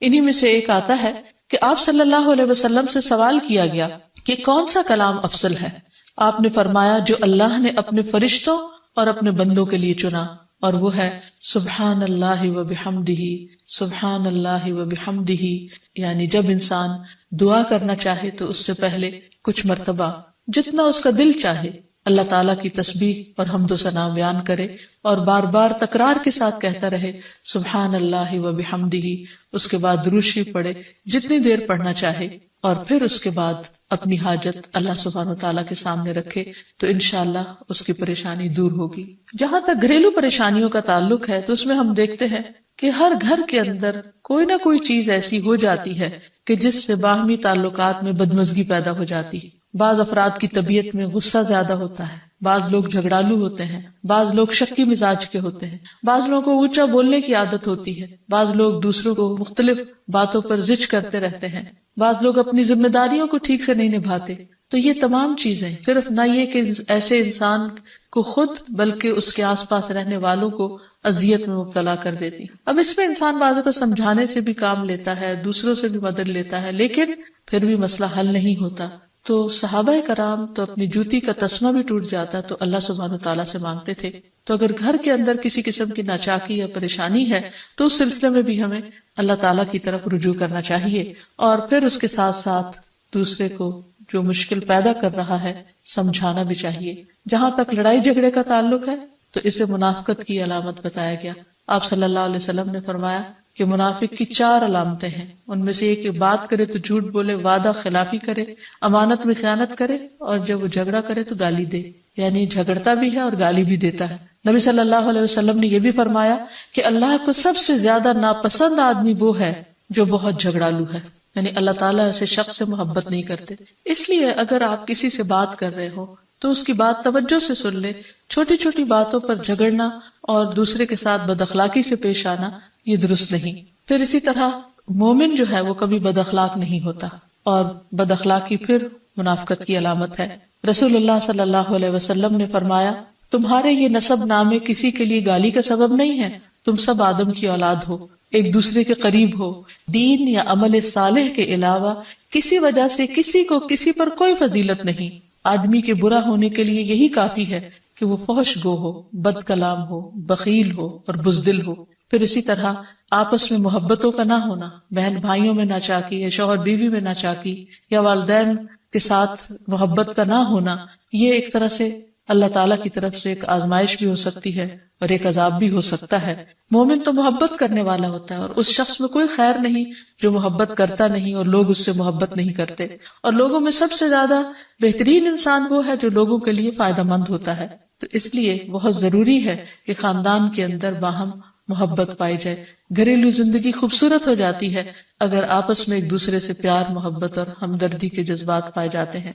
انہی میں سے ایک آتا ہے کہ آپ صلی اللہ علیہ وسلم سے سوال کیا گیا کہ کون سا کلام افضل ہے؟ آپ نے فرمایا جو اللہ نے اپنے فرشتوں اور اپنے بندوں کے لیے چنا، اور وہ ہے سبحان اللہ و بحمدہ، سبحان اللہ و بحمدہ، یعنی جب انسان دعا کرنا چاہے تو اس سے پہلے کچھ مرتبہ جتنا اس کا دل چاہے اللہ تعالیٰ کی تسبیح اور حمد و ثنا بیان کرے، اور بار بار تکرار کے ساتھ کہتا رہے سبحان اللہ و بحمدہ، اس کے بعد درود شریف پڑھے جتنی دیر پڑھنا چاہے، اور پھر اس کے بعد اپنی حاجت اللہ سبحانہ و تعالیٰ کے سامنے رکھے تو انشاءاللہ اس کی پریشانی دور ہوگی۔ جہاں تک گھریلو پریشانیوں کا تعلق ہے تو اس میں ہم دیکھتے ہیں کہ ہر گھر کے اندر کوئی نہ کوئی چیز ایسی ہو جاتی ہے کہ جس سے باہمی تعلقات میں بدمزگی پیدا ہو جاتی ہے۔ بعض افراد کی طبیعت میں غصہ زیادہ ہوتا ہے، بعض لوگ جھگڑالو ہوتے ہیں، بعض لوگ شکی مزاج کے ہوتے ہیں، بعض لوگوں کو اونچا بولنے کی عادت ہوتی ہے، بعض لوگ دوسروں کو مختلف باتوں پر زج کرتے رہتے ہیں، بعض لوگ اپنی ذمہ داریوں کو ٹھیک سے نہیں نبھاتے۔ تو یہ تمام چیزیں صرف نہ یہ کہ ایسے انسان کو خود بلکہ اس کے آس پاس رہنے والوں کو اذیت میں مبتلا کر دیتی۔ اب اس میں انسان بعضوں کو سمجھانے سے بھی کام لیتا ہے، دوسروں سے بھی مدد لیتا ہے، لیکن پھر بھی مسئلہ حل نہیں ہوتا۔ تو صحابہ کرام تو اپنی جوتی کا تسمہ بھی ٹوٹ جاتا تو اللہ سبحانہ تعالیٰ سے مانگتے تھے۔ تو اگر گھر کے اندر کسی قسم کی ناچاکی یا پریشانی ہے تو اس سلسلے میں بھی ہمیں اللہ تعالیٰ کی طرف رجوع کرنا چاہیے، اور پھر اس کے ساتھ ساتھ دوسرے کو جو مشکل پیدا کر رہا ہے سمجھانا بھی چاہیے۔ جہاں تک لڑائی جھگڑے کا تعلق ہے تو اسے منافقت کی علامت بتایا گیا۔ آپ صلی اللہ علیہ وسلم نے فرمایا کہ منافق کی 4 علامتیں ہیں، ان میں سے ایک بات کرے تو جھوٹ بولے، وعدہ خلافی کرے، امانت میں خیانت کرے، اور جب وہ جھگڑا کرے تو گالی دے، یعنی جھگڑتا بھی ہے اور گالی بھی دیتا ہے۔ نبی صلی اللہ علیہ وسلم نے یہ بھی فرمایا کہ اللہ کو سب سے زیادہ ناپسند آدمی وہ ہے جو بہت جھگڑالو ہے، یعنی اللہ تعالیٰ ایسے شخص سے محبت نہیں کرتے۔ اس لیے اگر آپ کسی سے بات کر رہے ہو تو اس کی بات توجہ سے سن لے۔ چھوٹی چھوٹی باتوں پر جھگڑنا اور دوسرے کے ساتھ بد اخلاقی سے پیش آنا یہ درست نہیں۔ پھر اسی طرح مومن جو ہے وہ کبھی بد اخلاق نہیں ہوتا، اور بد اخلاقی پھر منافقت کی علامت ہے۔ رسول اللہ صلی اللہ علیہ وسلم نے فرمایا تمہارے یہ نسب نامے کسی کے لیے گالی کا سبب نہیں ہے، تم سب آدم کی اولاد ہو، ایک دوسرے کے قریب ہو، دین یا عمل صالح کے علاوہ کسی وجہ سے کسی کو کسی پر کوئی فضیلت نہیں۔ آدمی کے برا ہونے کے لیے یہی کافی ہے کہ وہ فحش گو ہو، بد کلام ہو، بخیل ہو اور بزدل ہو۔ پھر اسی طرح آپس میں محبتوں کا نہ ہونا، بہن بھائیوں میں ناچاکی یا شوہر بیوی میں ناچاکی یا والدین کے ساتھ محبت کا نہ ہونا، یہ ایک طرح سے اللہ تعالیٰ کی طرف سے ایک آزمائش بھی ہو سکتی ہے اور ایک عذاب بھی ہو سکتا ہے۔ مومن تو محبت کرنے والا ہوتا ہے، اور اس شخص میں کوئی خیر نہیں جو محبت کرتا نہیں اور لوگ اس سے محبت نہیں کرتے، اور لوگوں میں سب سے زیادہ بہترین انسان وہ ہے جو لوگوں کے لیے فائدہ مند ہوتا ہے۔ تو اس لیے بہت ضروری ہے کہ خاندان کے اندر باہم محبت پائی جائے۔ گھریلو زندگی خوبصورت ہو جاتی ہے اگر آپس میں ایک دوسرے سے پیار، محبت اور ہمدردی کے جذبات پائے جاتے ہیں۔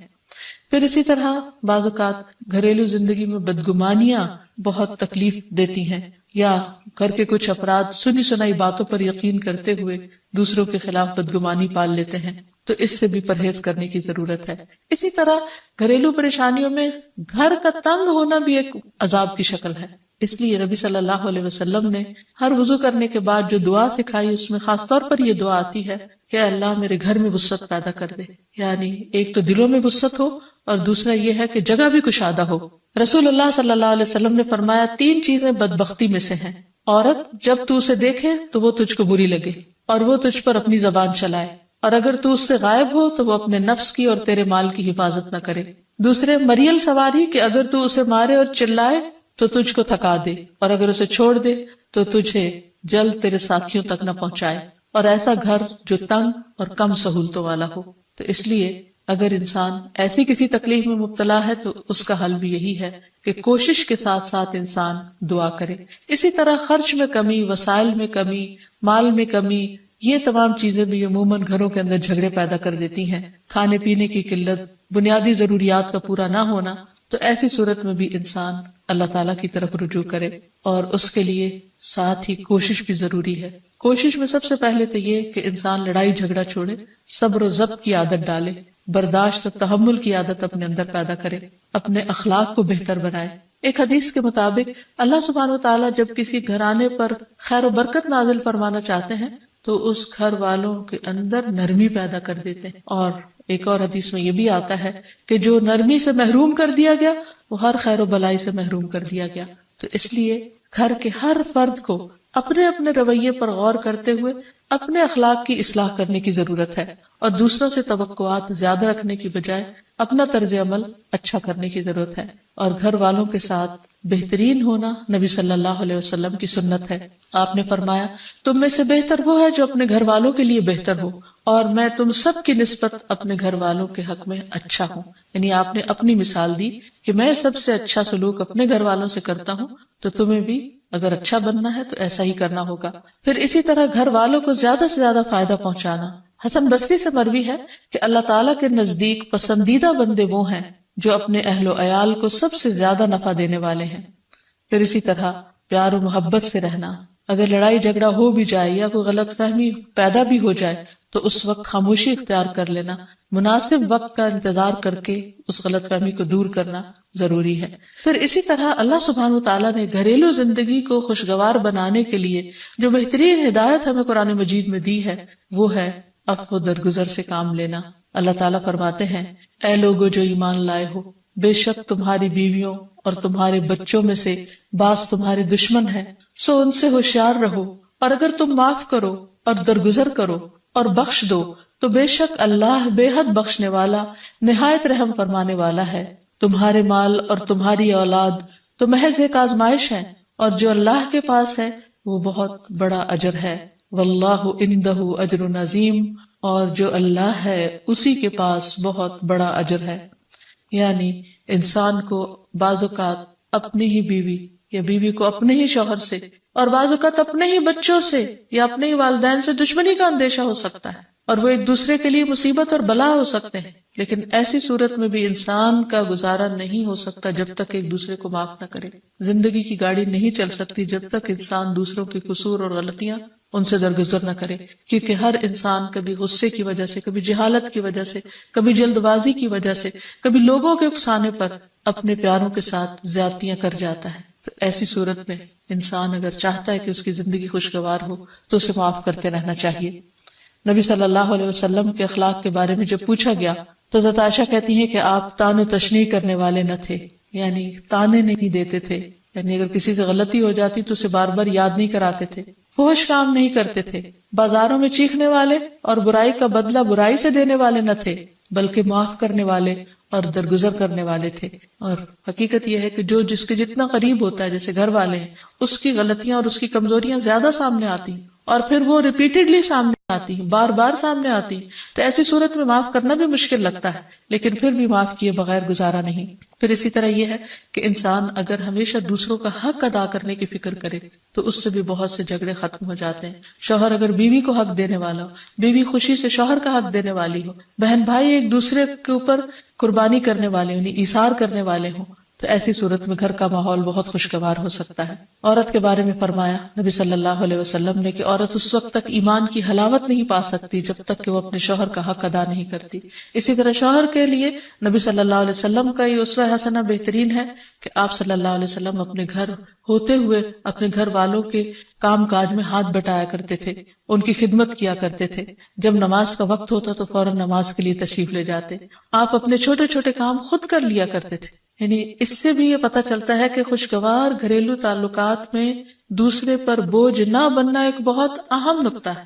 پھر اسی طرح بعض اوقات گھریلو زندگی میں بدگمانیاں بہت تکلیف دیتی ہیں، یا گھر کے کچھ افراد سنی سنائی باتوں پر یقین کرتے ہوئے دوسروں کے خلاف بدگمانی پال لیتے ہیں، تو اس سے بھی پرہیز کرنے کی ضرورت ہے۔ اسی طرح گھریلو پریشانیوں میں گھر کا تنگ ہونا بھی ایک عذاب کی شکل ہے۔ اس لیے نبی صلی اللہ علیہ وسلم نے ہر وضو کرنے کے بعد جو دعا سکھائی اس میں خاص طور پر یہ دعا آتی ہے کہ اللہ میرے گھر میں وسعت پیدا کر دے، یعنی ایک تو دلوں میں وسعت ہو اور دوسرا یہ ہے کہ جگہ بھی کشادہ ہو۔ رسول اللہ صلی اللہ علیہ وسلم نے فرمایا 3 چیزیں بدبختی میں سے ہیں۔ عورت جب تو اسے دیکھے تو وہ تجھ کو بری لگے اور وہ تجھ پر اپنی زبان چلائے، اور اگر تو اس سے غائب ہو تو وہ اپنے نفس کی اور تیرے مال کی حفاظت نہ کرے۔ دوسرے مریل سواری کہ اگر تو اسے مارے اور چلائے تو تجھ کو تھکا دے، اور اگر اسے چھوڑ دے تو تجھے جلد تیرے ساتھیوں تک نہ پہنچائے، اور ایسا گھر جو تنگ اور کم سہولتوں والا ہو۔ تو اس لیے اگر انسان ایسی کسی تکلیف میں مبتلا ہے تو اس کا حل بھی یہی ہے کہ کوشش کے ساتھ ساتھ انسان دعا کرے۔ اسی طرح خرچ میں کمی، وسائل میں کمی، مال میں کمی، یہ تمام چیزیں بھی عموماً گھروں کے اندر جھگڑے پیدا کر دیتی ہیں۔ کھانے پینے کی قلت، بنیادی ضروریات کا پورا نہ ہونا، تو ایسی صورت میں بھی انسان اللہ تعالیٰ کی طرف رجوع کرے، اور اس کے لیے ساتھ ہی کوشش بھی ضروری ہے۔ کوشش میں سب سے پہلے تو یہ کہ انسان لڑائی جھگڑا چھوڑے، صبر و ضبط کی عادت ڈالے، برداشت و تحمل کی عادت اپنے اندر پیدا کرے، اپنے اخلاق کو بہتر بنائے۔ ایک حدیث کے مطابق اللہ سبحانہ و تعالیٰ جب کسی گھرانے پر خیر و برکت نازل فرمانا چاہتے ہیں تو اس گھر والوں کے اندر نرمی پیدا کر دیتے ہیں. اور ایک اور حدیث میں یہ بھی آتا ہے کہ جو نرمی سے محروم کر دیا گیا وہ ہر خیر و بلائی سے محروم کر دیا گیا. تو اس لیے گھر کے ہر فرد کو اپنے اپنے رویے پر غور کرتے ہوئے اپنے اخلاق کی اصلاح کرنے کی ضرورت ہے، اور دوسروں سے توقعات زیادہ رکھنے کی بجائے اپنا طرز عمل اچھا کرنے کی ضرورت ہے. اور گھر والوں کے ساتھ بہترین ہونا نبی صلی اللہ علیہ وسلم کی سنت ہے. آپ نے فرمایا تم میں سے بہتر وہ ہے جو اپنے گھر والوں کے لیے بہتر ہو، اور میں تم سب کی نسبت اپنے گھر والوں کے حق میں اچھا ہوں. یعنی آپ نے اپنی مثال دی کہ میں سب سے اچھا سلوک اپنے گھر والوں سے کرتا ہوں، تو تمہیں بھی اگر اچھا بننا ہے تو ایسا ہی کرنا ہوگا. پھر اسی طرح گھر والوں کو زیادہ سے زیادہ فائدہ پہنچانا. حسن بصری سے مروی ہے کہ اللہ تعالیٰ کے نزدیک پسندیدہ بندے وہ ہیں جو اپنے اہل و عیال کو سب سے زیادہ نفع دینے والے ہیں. پھر اسی طرح پیار و محبت سے رہنا. اگر لڑائی جھگڑا ہو بھی جائے یا کوئی غلط فہمی پیدا بھی ہو جائے تو اس وقت خاموشی اختیار کر لینا، مناسب وقت کا انتظار کر کے اس غلط فہمی کو دور کرنا ضروری ہے. پھر اسی طرح اللہ سبحانہ وتعالیٰ نے گھریلو زندگی کو خوشگوار بنانے کے لیے جو بہترین ہدایت ہمیں قرآن مجید میں دی ہے وہ ہے عفو درگزر سے کام لینا. اللہ تعالیٰ فرماتے ہیں اے لوگو جو ایمان لائے ہو، بے شک تمہاری بیویوں اور تمہارے بچوں میں سے بعض تمہارے دشمن ہیں، سو ان سے ہوشیار رہو، اور اگر تم معاف کرو اور درگزر کرو اور بخش دو تو بے شک اللہ بے حد بخشنے والا نہایت رحم فرمانے والا ہے. تمہارے مال اور تمہاری اولاد تو محض ایک آزمائش ہے، اور جو اللہ کے پاس ہے وہ بہت بڑا اجر ہے. واللہ عندہ اجر عظیم، اور جو اللہ ہے اسی کے پاس بہت بڑا اجر ہے. یعنی انسان کو بعض اوقات اپنی ہی بیوی یا بیوی کو اپنے ہی شوہر سے اور بعض اوقات اپنے ہی بچوں سے یا اپنے ہی والدین سے دشمنی کا اندیشہ ہو سکتا ہے، اور وہ ایک دوسرے کے لیے مصیبت اور بلا ہو سکتے ہیں. لیکن ایسی صورت میں بھی انسان کا گزارا نہیں ہو سکتا جب تک ایک دوسرے کو معاف نہ کرے. زندگی کی گاڑی نہیں چل سکتی جب تک انسان دوسروں کے قصور اور غلطیاں ان سے درگزر نہ کرے. کیونکہ ہر انسان کبھی غصے کی وجہ سے، کبھی جہالت کی وجہ سے، کبھی جلد بازی کی وجہ سے، کبھی لوگوں کے اکسانے پر اپنے پیاروں کے ساتھ زیادتیاں کر جاتا ہے. تو ایسی صورت میں انسان اگر چاہتا ہے کہ اس کی زندگی خوشگوار ہو تو اسے معاف کرتے رہنا چاہیے. نبی صلی اللہ علیہ وسلم کے اخلاق کے بارے میں جب پوچھا گیا تو حضرت عائشہ کہتی ہیں کہ آپ تان و تشنیع کرنے والے نہ تھے، یعنی تانے نہیں دیتے تھے. یعنی اگر کسی سے غلطی ہو جاتی تو اسے بار بار یاد نہیں کراتے تھے، فحش کام نہیں کرتے تھے، بازاروں میں چیخنے والے اور برائی کا بدلہ برائی سے دینے والے نہ تھے، بلکہ معاف کرنے والے اور درگزر کرنے والے تھے. اور حقیقت یہ ہے کہ جو جس کے جتنا قریب ہوتا ہے، جیسے گھر والے ہیں، اس کی غلطیاں اور اس کی کمزوریاں زیادہ سامنے آتی ہیں، اور پھر وہ ریپیٹڈلی سامنے آتی ہیں، بار بار سامنے آتی ہیں. تو ایسی صورت میں معاف کرنا بھی مشکل لگتا ہے، لیکن پھر بھی معاف کیے بغیر گزارا نہیں. پھر اسی طرح یہ ہے کہ انسان اگر ہمیشہ دوسروں کا حق ادا کرنے کی فکر کرے تو اس سے بھی بہت سے جھگڑے ختم ہو جاتے ہیں. شوہر اگر بیوی کو حق دینے والا ہو، بیوی خوشی سے شوہر کا حق دینے والی ہو، بہن بھائی ایک دوسرے کے اوپر قربانی کرنے والے ہوں، ایثار کرنے والے ہوں، تو ایسی صورت میں گھر کا ماحول بہت خوشگوار ہو سکتا ہے. عورت کے بارے میں فرمایا نبی صلی اللہ علیہ وسلم نے کہ عورت اس وقت تک ایمان کی حلاوت نہیں پا سکتی جب تک کہ وہ اپنے شوہر کا حق ادا نہیں کرتی. اسی طرح شوہر کے لیے نبی صلی اللہ علیہ وسلم کا یہ اسوہ حسنہ بہترین ہے کہ آپ صلی اللہ علیہ وسلم اپنے گھر ہوتے ہوئے اپنے گھر والوں کے کام کاج میں ہاتھ بٹایا کرتے تھے، ان کی خدمت کیا کرتے تھے. جب نماز کا وقت ہوتا تو فوراً نماز کے لیے تشریف لے جاتے. آپ اپنے چھوٹے چھوٹے کام خود کر لیا کرتے تھے. یعنی اس سے بھی یہ پتہ چلتا ہے کہ خوشگوار گھریلو تعلقات میں دوسرے پر بوجھ نہ بننا ایک بہت اہم نقطہ ہے.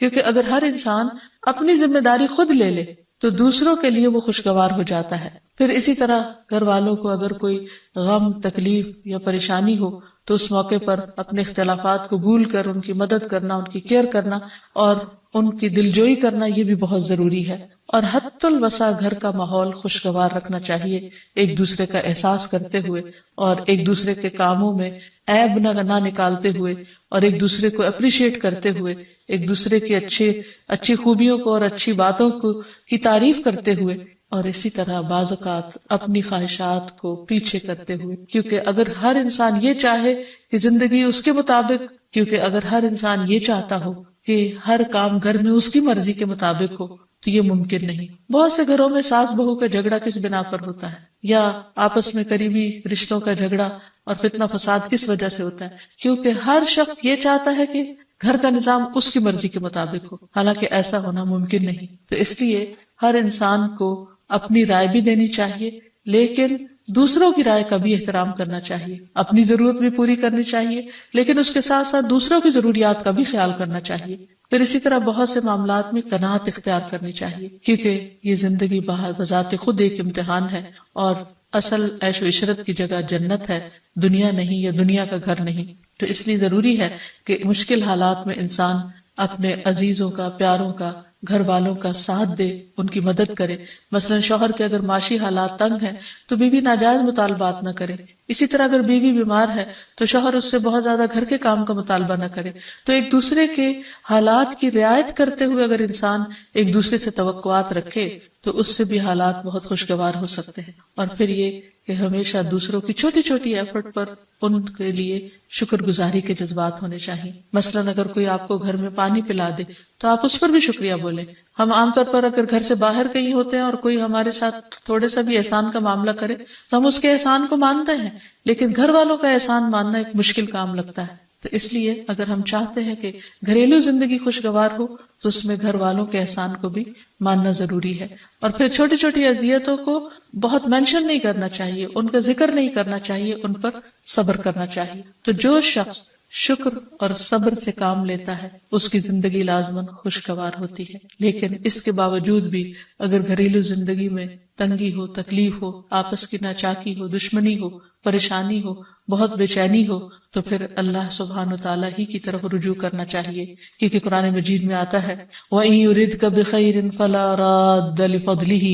کیونکہ اگر ہر انسان اپنی ذمہ داری خود لے لے تو دوسروں کے لیے وہ خوشگوار ہو جاتا ہے. پھر اسی طرح گھر والوں کو اگر کوئی غم، تکلیف یا پریشانی ہو تو اس موقع پر اپنے اختلافات کو بھول کر ان کی مدد کرنا، ان کی کیئر کرنا اور ان کی دلجوئی کرنا یہ بھی بہت ضروری ہے. اور حد الوسع گھر کا ماحول خوشگوار رکھنا چاہیے، ایک دوسرے کا احساس کرتے ہوئے اور ایک دوسرے کے کاموں میں عیب نہ نکالتے ہوئے اور ایک دوسرے کو اپریشیٹ کرتے ہوئے، ایک دوسرے کی اچھی خوبیوں کو اور اچھی باتوں کی تعریف کرتے ہوئے، اور اسی طرح بعض اوقات اپنی خواہشات کو پیچھے کرتے ہوئے. کیونکہ اگر ہر انسان یہ چاہے کہ زندگی اس کے مطابق، کیونکہ اگر ہر انسان یہ چاہتا ہو کہ ہر کام گھر میں اس کی مرضی کے مطابق ہو تو یہ ممکن نہیں. بہت سے گھروں میں ساس بہو کا جھگڑا کس بنا پر ہوتا ہے، یا آپس میں قریبی رشتوں کا جھگڑا اور فتنہ فساد کس وجہ سے ہوتا ہے؟ کیونکہ ہر شخص یہ چاہتا ہے کہ گھر کا نظام اس کی مرضی کے مطابق ہو، حالانکہ ایسا ہونا ممکن نہیں۔ تو اس لیے ہر انسان کو اپنی رائے بھی دینی چاہیے، لیکن دوسروں کی رائے کا بھی احترام کرنا چاہیے، اپنی ضرورت بھی پوری کرنی چاہیے، لیکن اس کے ساتھ ساتھ دوسروں کی ضروریات کا بھی خیال کرنا چاہیے۔ پھر اسی طرح بہت سے معاملات میں قناعت اختیار کرنی چاہیے، کیونکہ یہ زندگی بذات خود ایک امتحان ہے، اور اصل عیش و عشرت کی جگہ جنت ہے، دنیا نہیں، یا دنیا کا گھر نہیں۔ تو اس لیے ضروری ہے کہ مشکل حالات میں انسان اپنے عزیزوں کا، پیاروں کا، گھر والوں کا ساتھ دے، ان کی مدد کرے۔ مثلا شوہر کے اگر معاشی حالات تنگ ہیں تو بیوی ناجائز مطالبات نہ کرے، اسی طرح اگر بیوی بیمار ہے تو شوہر اس سے بہت زیادہ گھر کے کام کا مطالبہ نہ کرے۔ تو ایک دوسرے کے حالات کی رعایت کرتے ہوئے اگر انسان ایک دوسرے سے توقعات رکھے تو اس سے بھی حالات بہت خوشگوار ہو سکتے ہیں۔ اور پھر یہ کہ ہمیشہ دوسروں کی چھوٹی چھوٹی ایفرٹ پر ان کے لیے شکر گزاری کے جذبات ہونے چاہیے۔ مثلا اگر کوئی آپ کو گھر میں پانی پلا دے تو آپ اس پر بھی شکریہ بولیں۔ ہم عام طور پر اگر گھر سے باہر کہیں ہوتے ہیں اور کوئی ہمارے ساتھ تھوڑے سا بھی احسان کا معاملہ کرے تو ہم اس کے احسان کو مانتے ہیں، لیکن گھر والوں کا احسان ماننا ایک مشکل کام لگتا ہے۔ تو اس لیے اگر ہم چاہتے ہیں کہ گھریلو زندگی خوشگوار ہو تو اس میں گھر والوں کے احسان کو بھی ماننا ضروری ہے۔ اور پھر چھوٹی چھوٹی اذیتوں کو بہت مینشن نہیں کرنا چاہیے، ان کا ذکر نہیں کرنا چاہیے، ان پر صبر کرنا چاہیے۔ تو جو شخص شکر اور صبر سے کام لیتا ہے اس کی زندگی لازماً خوشگوار ہوتی ہے۔ لیکن اس کے باوجود بھی اگر گھریلو زندگی میں تنگی ہو، تکلیف ہو، آپس کی ناچاکی ہو، دشمنی ہو، پریشانی ہو، بہت بے چینی ہو، تو پھر اللہ سبحانہ وتعالی ہی کی طرف رجوع کرنا چاہیے، کیونکہ قرآن مجید میں آتا ہے وَإِن يُرِدْكَ بِخَيْرٍ فَلَا رَادَّ لِفَضْلِهِ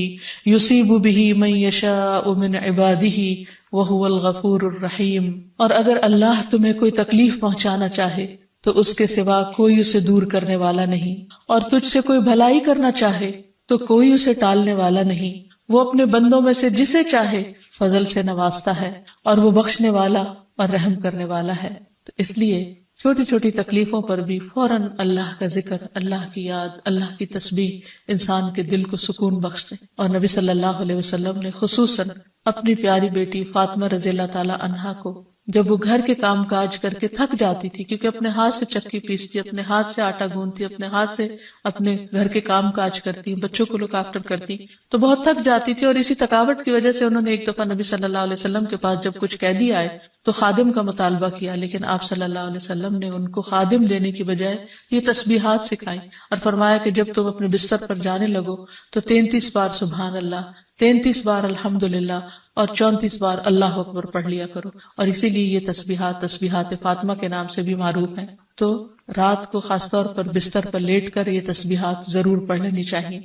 يُصِيبُ بِهِ مَن يَشَاءُ مِنْ عِبَادِهِ وَهُوَ الْغَفُورُ الرَّحِيمُ۔ اور اگر اللہ تمہیں کوئی تکلیف پہنچانا چاہے تو اس کے سوا کوئی اسے دور کرنے والا نہیں، اور تجھ سے کوئی بھلائی کرنا چاہے تو کوئی اسے ٹالنے والا نہیں۔ وہ اپنے بندوں میں سے جسے چاہے فضل سے نوازتا ہے، اور وہ بخشنے والا اور رحم کرنے والا ہے۔ تو اس لیے چھوٹی چھوٹی تکلیفوں پر بھی فوراً اللہ کا ذکر، اللہ کی یاد، اللہ کی تسبیح انسان کے دل کو سکون بخشتے۔ اور نبی صلی اللہ علیہ وسلم نے خصوصاً اپنی پیاری بیٹی فاطمہ رضی اللہ تعالی عنہا کو جب وہ گھر کے کام کاج کر کے تھک جاتی تھی، کیونکہ اپنے ہاتھ سے چکی پیستی، اپنے ہاتھ سے آٹا گوندتی، اپنے ہاتھ سے اپنے گھر کے کام کاج کرتی، بچوں کو لک آفٹر کرتی، تو بہت تھک جاتی تھی۔ اور اسی تھکاوٹ کی وجہ سے انہوں نے ایک دفعہ نبی صلی اللہ علیہ وسلم کے پاس جب کچھ قیدی آئے تو خادم کا مطالبہ کیا، لیکن آپ صلی اللہ علیہ وسلم نے ان کو خادم دینے کی بجائے یہ تسبیحات سکھائی اور فرمایا کہ جب تم اپنے بستر پر جانے لگو تو 33 بار سبحان اللہ، 33 بار الحمدللہ اور 34 بار اللہ اکبر پڑھ لیا کرو۔ اور اسی لیے یہ تسبیحات فاطمہ کے نام سے بھی معروف ہیں۔ تو رات کو خاص طور پر بستر پر لیٹ کر یہ تسبیحات ضرور پڑھ لینی چاہیے،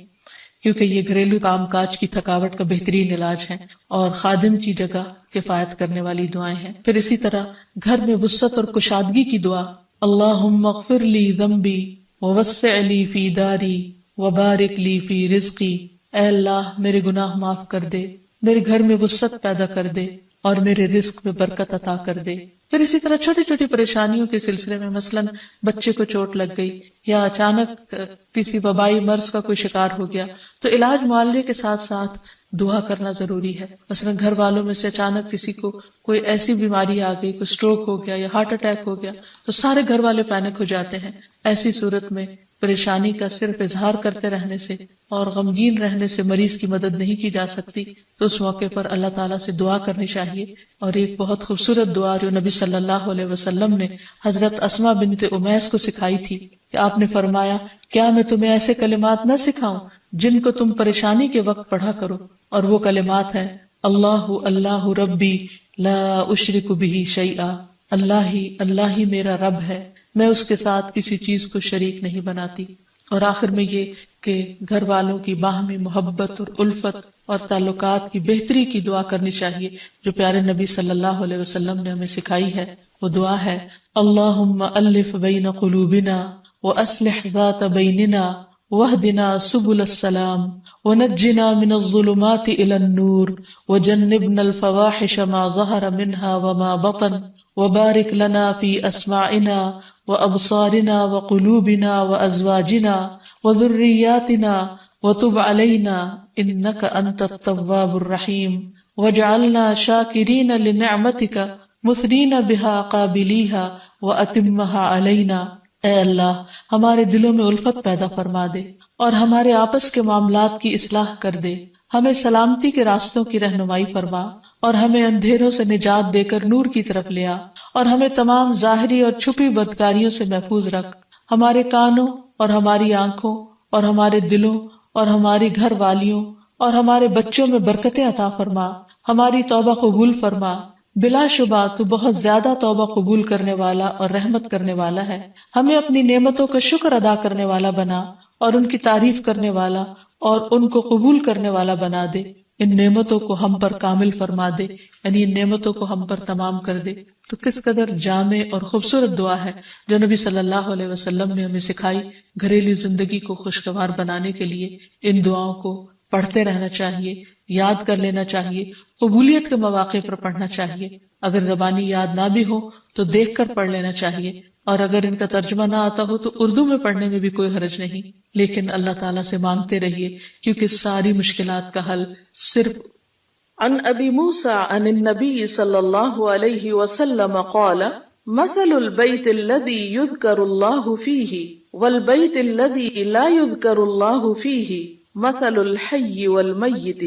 کیونکہ یہ گھریلو کام کاج کی تھکاوٹ کا بہترین علاج ہے اور خادم کی جگہ کفایت کرنے والی دعائیں ہیں۔ پھر اسی طرح گھر میں وسعت اور کشادگی کی دعا، اللہم اغفر لی ذنبی ووسع لی فی داری وبارک لی فی رزقی، اے اللہ میرے گناہ معاف کر دے، میرے گھر میں وسعت پیدا کر دے اور میرے رزق میں برکت عطا کر دے۔ پھر اسی طرح چھوٹی چھوٹی پریشانیوں کے سلسلے میں مثلاً بچے کو چوٹ لگ گئی یا اچانک کسی وبائی مرض کا کوئی شکار ہو گیا تو علاج معالجے کے ساتھ ساتھ دعا کرنا ضروری ہے۔ مثلاً گھر والوں میں سے اچانک کسی کو کوئی ایسی بیماری آ گئی، کوئی سٹروک ہو گیا یا ہارٹ اٹیک ہو گیا تو سارے گھر والے پینک ہو جاتے ہیں۔ ایسی صورت میں پریشانی کا صرف اظہار کرتے رہنے سے اور غمگین رہنے سے مریض کی مدد نہیں کی جا سکتی، تو اس موقع پر اللہ تعالیٰ سے دعا کرنی چاہیے۔ اور ایک بہت خوبصورت دعا جو نبی صلی اللہ علیہ وسلم نے حضرت اسماء بنت امیس کو سکھائی تھی کہ آپ نے فرمایا، کیا میں تمہیں ایسے کلمات نہ سکھاؤں جن کو تم پریشانی کے وقت پڑھا کرو؟ اور وہ کلمات ہیں اللہ اللہ ربی لا اشرک بہ شیئا، اللہ ہی میرا رب ہے، میں اس کے ساتھ کسی چیز کو شریک نہیں بناتی۔ اور آخر میں یہ کہ گھر والوں کی باہمی محبت اور الفت اور تعلقات کی بہتری کی دعا کرنی چاہیے جو پیارے نبی صلی اللہ علیہ وسلم نے ہمیں سکھائی ہے۔ وہ دعا ہے اللہم الف بین قلوبنا واصلح ذات بیننا واہدنا سبل السلام ونجنا من الظلمات الى النور وجنبنا الفواحش ما ظہر منها وما بطن وبارک لنا فی اسماعنا وابصارنا وقلوبنا وازواجنا وذریاتنا وتب علینا انک انت التواب الرحیم واجعلنا شاکرین لنعمتک مثنین بہا قابلیہا واتمہا علینا، اے اللہ ہمارے دلوں میں الفت پیدا فرما دے اور ہمارے آپس کے معاملات کی اصلاح کر دے، ہمیں سلامتی کے راستوں کی رہنمائی فرما اور ہمیں اندھیروں سے نجات دے کر نور کی طرف لے آ، اور ہمیں تمام ظاہری اور چھپی بدکاریوں سے محفوظ رکھ، ہمارے کانوں اور ہماری آنکھوں اور ہمارے دلوں اور ہماری گھر والیوں اور ہمارے بچوں میں برکتیں عطا فرما، ہماری توبہ قبول فرما، بلا شبہ تو بہت زیادہ توبہ قبول کرنے والا اور رحمت کرنے والا ہے، ہمیں اپنی نعمتوں کا شکر ادا کرنے والا بنا اور ان کی تعریف کرنے والا اور ان کو قبول کرنے والا بنا دے، ان نعمتوں کو ہم پر کامل فرما دے، یعنی ان نعمتوں کو ہم پر تمام کر دے۔ تو کس قدر جامع اور خوبصورت دعا ہے جو نبی صلی اللہ علیہ وسلم نے ہمیں سکھائی۔ گھریلو زندگی کو خوشگوار بنانے کے لیے ان دعاؤں کو پڑھتے رہنا چاہیے، یاد کر لینا چاہیے، قبولیت کے مواقع پر پڑھنا چاہیے، اگر زبانی یاد نہ بھی ہو تو دیکھ کر پڑھ لینا چاہیے، اور اگر ان کا ترجمہ نہ آتا ہو تو اردو میں پڑھنے میں بھی کوئی حرج نہیں، لیکن اللہ تعالیٰ سے مانگتے رہیے، کیونکہ ساری مشکلات کا حل صرف۔ عن ابی موسیٰ عن النبی صلی اللہ علیہ وسلم قال مثل البیت الذی یذکر اللہ فیہ والبیت الذی لا یذکر اللہ فیہ مثل الحی والمیت،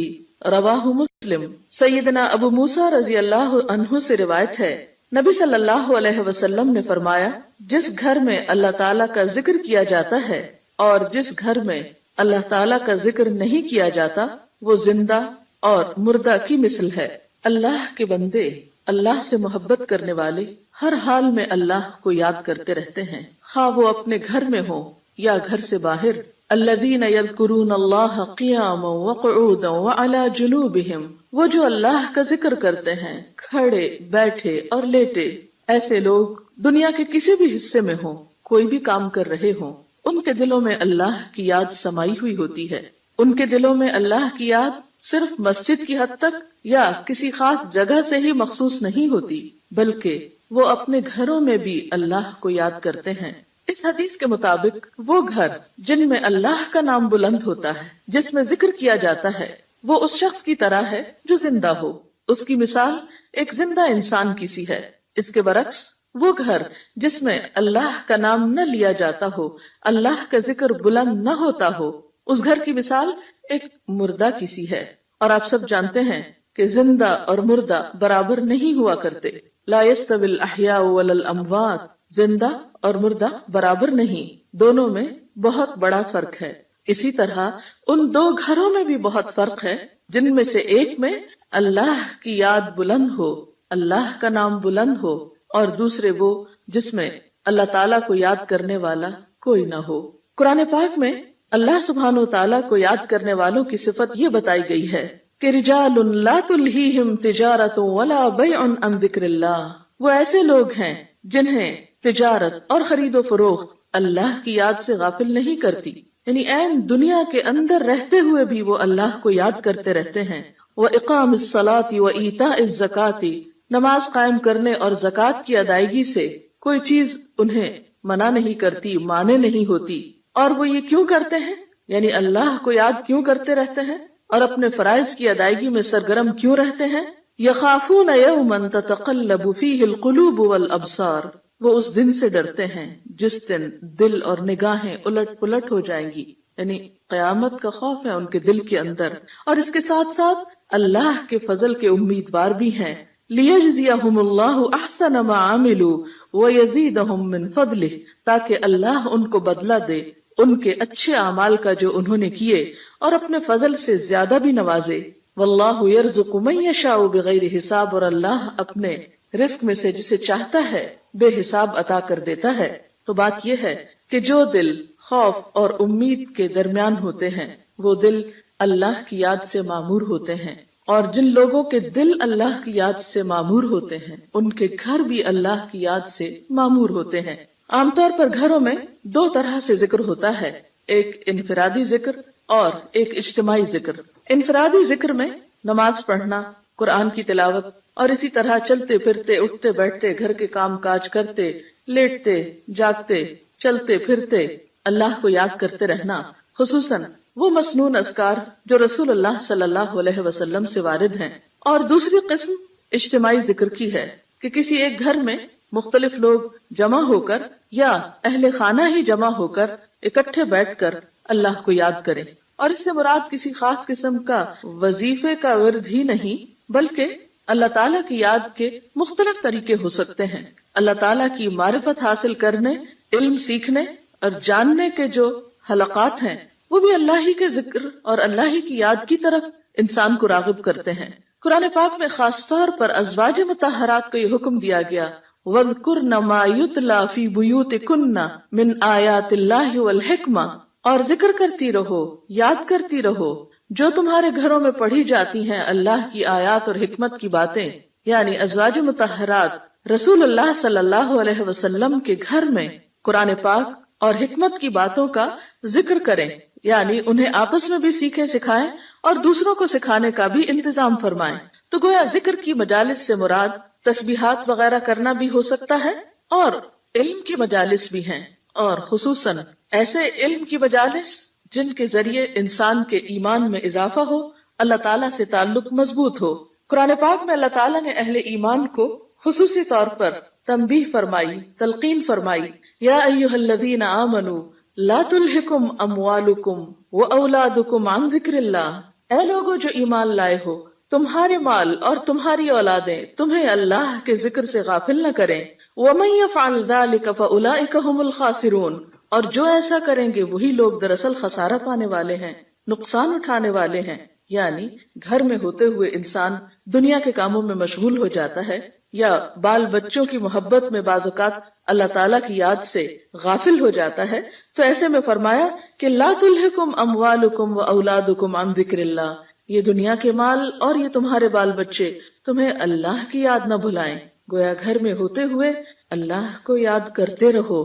رواہ مسلم۔ سیدنا ابو موسیٰ رضی اللہ عنہ سے روایت ہے، نبی صلی اللہ علیہ وسلم نے فرمایا، جس گھر میں اللہ تعالیٰ کا ذکر کیا جاتا ہے اور جس گھر میں اللہ تعالیٰ کا ذکر نہیں کیا جاتا وہ زندہ اور مردہ کی مثل ہے۔ اللہ کے بندے، اللہ سے محبت کرنے والے ہر حال میں اللہ کو یاد کرتے رہتے ہیں، خواہ وہ اپنے گھر میں ہو یا گھر سے باہر۔ الذین یذکرون اللہ قیاما وقعودا وعلی جنوبہم، وہ جو اللہ کا ذکر کرتے ہیں کھڑے، بیٹھے اور لیٹے۔ ایسے لوگ دنیا کے کسی بھی حصے میں ہوں، کوئی بھی کام کر رہے ہوں، ان کے دلوں میں اللہ کی یاد سمائی ہوئی ہوتی ہے۔ ان کے دلوں میں اللہ کی یاد صرف مسجد کی حد تک یا کسی خاص جگہ سے ہی مخصوص نہیں ہوتی، بلکہ وہ اپنے گھروں میں بھی اللہ کو یاد کرتے ہیں۔ اس حدیث کے مطابق وہ گھر جن میں اللہ کا نام بلند ہوتا ہے، جس میں ذکر کیا جاتا ہے، وہ اس شخص کی طرح ہے جو زندہ ہو۔ اس کی مثال ایک زندہ انسان کی سی ہے۔ اس کے برعکس وہ گھر جس میں اللہ کا نام نہ لیا جاتا ہو، اللہ کا ذکر بلند نہ ہوتا ہو، اس گھر کی مثال ایک مردہ کی سی ہے۔ اور آپ سب جانتے ہیں کہ زندہ اور مردہ برابر نہیں ہوا کرتے۔ لا يستوي الاحیاء ولا الاموات، زندہ اور مردہ برابر نہیں، دونوں میں بہت بڑا فرق ہے۔ اسی طرح ان دو گھروں میں بھی بہت فرق ہے، جن میں سے ایک میں اللہ کی یاد بلند ہو، اللہ کا نام بلند ہو، اور دوسرے وہ جس میں اللہ تعالیٰ کو یاد کرنے والا کوئی نہ ہو۔ قرآن پاک میں اللہ سبحانہ و تعالیٰ کو یاد کرنے والوں کی صفت یہ بتائی گئی ہے کہ رجال لا تلہیہم تجارت ولا بیع عن ذکر اللہ، وہ ایسے لوگ ہیں جنہیں تجارت اور خرید و فروخت اللہ کی یاد سے غافل نہیں کرتی، یعنی عین دنیا کے اندر رہتے ہوئے بھی وہ اللہ کو یاد کرتے رہتے ہیں۔ وَإِقَامِ الصَّلَاةِ وَإِيتَاءِ الزَّكَاةِ، نماز قائم کرنے اور زکوٰۃ کی ادائیگی سے کوئی چیز انہیں منع نہیں کرتی، مانے نہیں ہوتی۔ اور وہ یہ کیوں کرتے ہیں؟ یعنی اللہ کو یاد کیوں کرتے رہتے ہیں اور اپنے فرائض کی ادائیگی میں سرگرم کیوں رہتے ہیں؟ يَخَافُونَ يَوْمًا تَتَقَلَّبُ فِيهِ الْقُلُوبُ وَالْأَبْصَارُ، وہ اس دن سے ڈرتے ہیں جس دن دل اور نگاہیں الٹ پلٹ ہو جائیں گی، یعنی قیامت کا خوف ہے ان کے دل کے اندر، اور اس کے ساتھ ساتھ اللہ کے فضل کے امیدوار بھی ہیں۔ لِيَجْزِيَهُمُ اللَّهُ أَحْسَنَ مَا عَمِلُوا وَيَزِيدَهُم مِّن فَضْلِهِ، تاکہ اللہ ان کو بدلہ دے ان کے اچھے اعمال کا جو انہوں نے کیے، اور اپنے فضل سے زیادہ بھی نوازے۔ وَاللَّهُ يَرْزُقُ مَن يَشَاءُ بِغَيْرِ حساب، اور اللہ اپنے رزق میں سے جسے چاہتا ہے بے حساب عطا کر دیتا ہے۔ تو بات یہ ہے کہ جو دل خوف اور امید کے درمیان ہوتے ہیں وہ دل اللہ کی یاد سے معمور ہوتے ہیں، اور جن لوگوں کے دل اللہ کی یاد سے معمور ہوتے ہیں ان کے گھر بھی اللہ کی یاد سے معمور ہوتے ہیں۔ عام طور پر گھروں میں دو طرح سے ذکر ہوتا ہے، ایک انفرادی ذکر اور ایک اجتماعی ذکر۔ انفرادی ذکر میں نماز پڑھنا، قرآن کی تلاوت، اور اسی طرح چلتے پھرتے، اٹھتے بیٹھتے، گھر کے کام کاج کرتے، لیٹتے جاگتے، چلتے پھرتے اللہ کو یاد کرتے رہنا، خصوصاً وہ مسنون اذکار جو رسول اللہ صلی اللہ علیہ وسلم سے وارد ہیں۔ اور دوسری قسم اجتماعی ذکر کی ہے کہ کسی ایک گھر میں مختلف لوگ جمع ہو کر یا اہل خانہ ہی جمع ہو کر اکٹھے بیٹھ کر اللہ کو یاد کریں. اور اس سے مراد کسی خاص قسم کا وظیفے کا ورد ہی نہیں، بلکہ اللہ تعالیٰ کی یاد کے مختلف طریقے ہو سکتے ہیں. اللہ تعالیٰ کی معرفت حاصل کرنے، علم سیکھنے اور جاننے کے جو حلقات ہیں وہ بھی اللہ ہی کے ذکر اور اللہ ہی کی یاد کی طرف انسان کو راغب کرتے ہیں. قرآن پاک میں خاص طور پر ازواج مطہرات کو یہ حکم دیا گیا وَاذْكُرْنَ مَا يُتْلَى فِي بُيُوتِكُنَّ مِنْ آيَاتِ اللَّهِ وَالْحِكْمَةِ، اور ذکر کرتی رہو، یاد کرتی رہو جو تمہارے گھروں میں پڑھی جاتی ہیں اللہ کی آیات اور حکمت کی باتیں. یعنی ازواج مطہرات رسول اللہ صلی اللہ علیہ وسلم کے گھر میں قرآن پاک اور حکمت کی باتوں کا ذکر کریں، یعنی انہیں آپس میں بھی سیکھیں سکھائیں اور دوسروں کو سکھانے کا بھی انتظام فرمائیں. تو گویا ذکر کی مجالس سے مراد تسبیحات وغیرہ کرنا بھی ہو سکتا ہے اور علم کی مجالس بھی ہیں، اور خصوصاً ایسے علم کی مجالس جن کے ذریعے انسان کے ایمان میں اضافہ ہو، اللہ تعالیٰ سے تعلق مضبوط ہو. قرآن پاک میں اللہ تعالیٰ نے اہل ایمان کو خصوصی طور پر تنبیہ فرمائی، تلقین فرمائی، یا ایھا الذین آمنوا لا تلہکم اموالکم واولادکم عن ذکر اللہ، اے لوگو جو ایمان لائے ہو، تمہارے مال اور تمہاری اولادیں تمہیں اللہ کے ذکر سے غافل نہ کریں. ومن یفعل ذلک فاولئک ھم الخاسرون، اور جو ایسا کریں گے وہی لوگ دراصل خسارہ پانے والے ہیں، نقصان اٹھانے والے ہیں. یعنی گھر میں ہوتے ہوئے انسان دنیا کے کاموں میں مشغول ہو جاتا ہے یا بال بچوں کی محبت میں بعض اوقات اللہ تعالیٰ کی یاد سے غافل ہو جاتا ہے، تو ایسے میں فرمایا کہ لا تلہکم اموالکم واولادکم عن ذکر اللہ، یہ دنیا کے مال اور یہ تمہارے بال بچے تمہیں اللہ کی یاد نہ بھلائیں. گویا گھر میں ہوتے ہوئے اللہ کو یاد کرتے رہو.